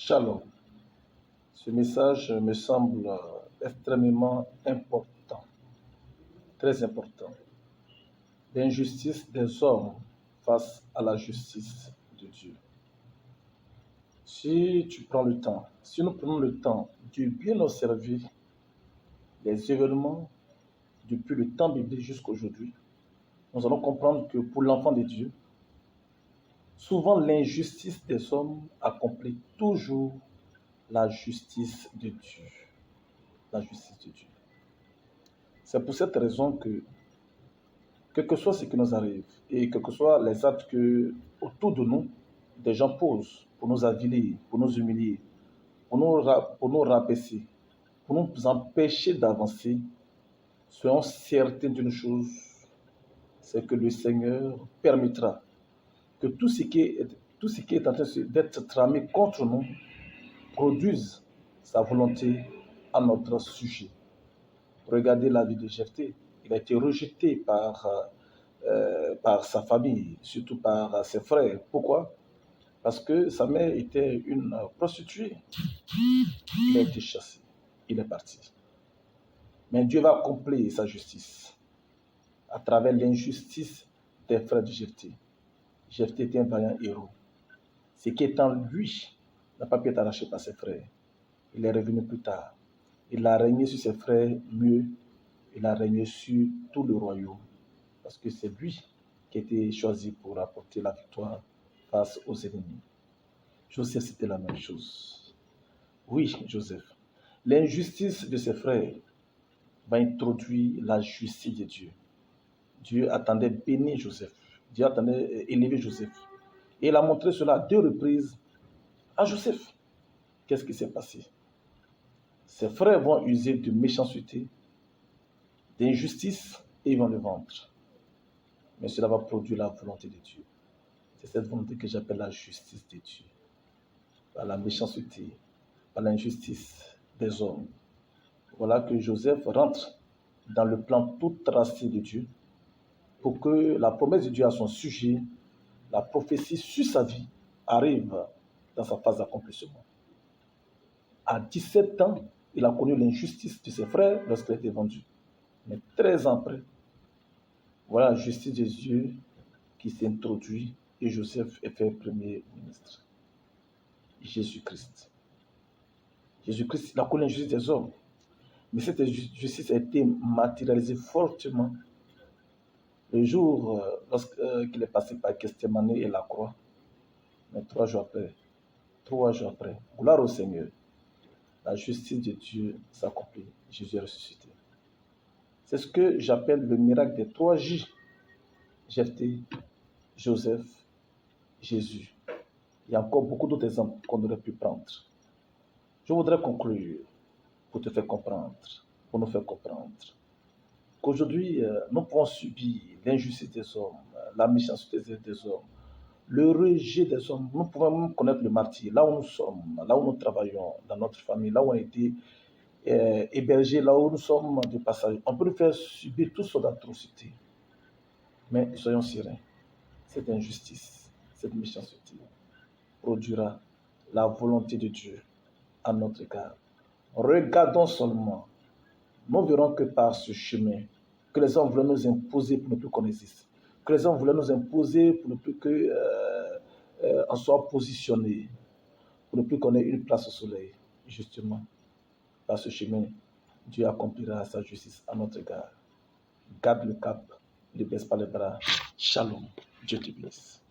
Shalom. Ce message me semble extrêmement important, très important. L'injustice des hommes face à la justice de Dieu. Si nous prenons le temps de bien observer les événements depuis le temps biblique jusqu'à aujourd'hui, nous allons comprendre que pour l'enfant de Dieu, souvent l'injustice des hommes accomplit toujours la justice de Dieu. La justice de Dieu. C'est pour cette raison que, quel que soit ce qui nous arrive, et quels que soient les actes que autour de nous, des gens posent pour nous aviler, pour nous humilier, pour nous rabaisser, pour nous empêcher d'avancer, soyons certains d'une chose, c'est que le Seigneur permettra que tout ce qui est en train d'être tramé contre nous produise sa volonté à notre sujet. Regardez la vie de Jephthé. Il a été rejeté par sa famille, surtout par ses frères. Pourquoi? Parce que sa mère était une prostituée. Il a été chassé. Il est parti. Mais Dieu va accomplir sa justice à travers l'injustice des frères de Jephthé. Jephthé était un vaillant héros. Ce qui est en lui n'a pas pu être arraché par ses frères. Il est revenu plus tard. Il a régné sur ses frères mieux. Il a régné sur tout le royaume. Parce que c'est lui qui a été choisi pour apporter la victoire face aux ennemis. Joseph, c'était la même chose. Oui, Joseph. L'injustice de ses frères va introduire la justice de Dieu. Dieu attendait bénir Joseph. Dieu attendait élever Joseph. Et il a montré cela à 2 reprises à Joseph. Qu'est-ce qui s'est passé? Ses frères vont user de méchanceté, d'injustice et ils vont le vendre. Mais cela va produire la volonté de Dieu. C'est cette volonté que j'appelle la justice de Dieu. Par la méchanceté, par l'injustice des hommes. Voilà que Joseph rentre dans le plan tout tracé de Dieu pour que la promesse de Dieu à son sujet, la prophétie sur sa vie, arrive dans sa phase d'accomplissement. À 17 ans, il a connu l'injustice de ses frères lorsqu'il a été vendu. Mais 13 ans après, voilà la justice de Dieu qui s'introduit et Joseph est fait premier ministre. Jésus-Christ. Jésus-Christ, il a connu l'injustice des hommes. Mais cette justice a été matérialisée fortement le jour lorsqu'il est passé par Gethsémani et la croix. Mais 3 jours après, gloire au Seigneur, la justice de Dieu s'accomplit. Jésus est ressuscité. C'est ce que j'appelle le miracle des 3 J. Jephthé, Joseph, Jésus. Il y a encore beaucoup d'autres exemples qu'on aurait pu prendre. Je voudrais conclure pour te faire comprendre, pour nous faire comprendre qu'aujourd'hui, nous pouvons subir l'injustice des hommes, la méchanceté des hommes, le rejet des hommes. Nous pouvons même connaître le martyr, là où nous sommes, là où nous travaillons, dans notre famille, là où on a été hébergés, là où nous sommes de passage. On peut nous faire subir toutes sortes d'atrocités. Mais soyons sereins, cette injustice, cette méchanceté produira la volonté de Dieu à notre égard. Regardons seulement. Nous verrons que par ce chemin, que les hommes voulaient nous imposer pour ne plus qu'on existe, que les hommes voulaient nous imposer pour ne plus qu'on soit positionné, pour ne plus qu'on ait une place au soleil. Justement, par ce chemin, Dieu accomplira sa justice à notre égard. Garde le cap, ne baisse pas les bras. Shalom. Dieu te bénisse.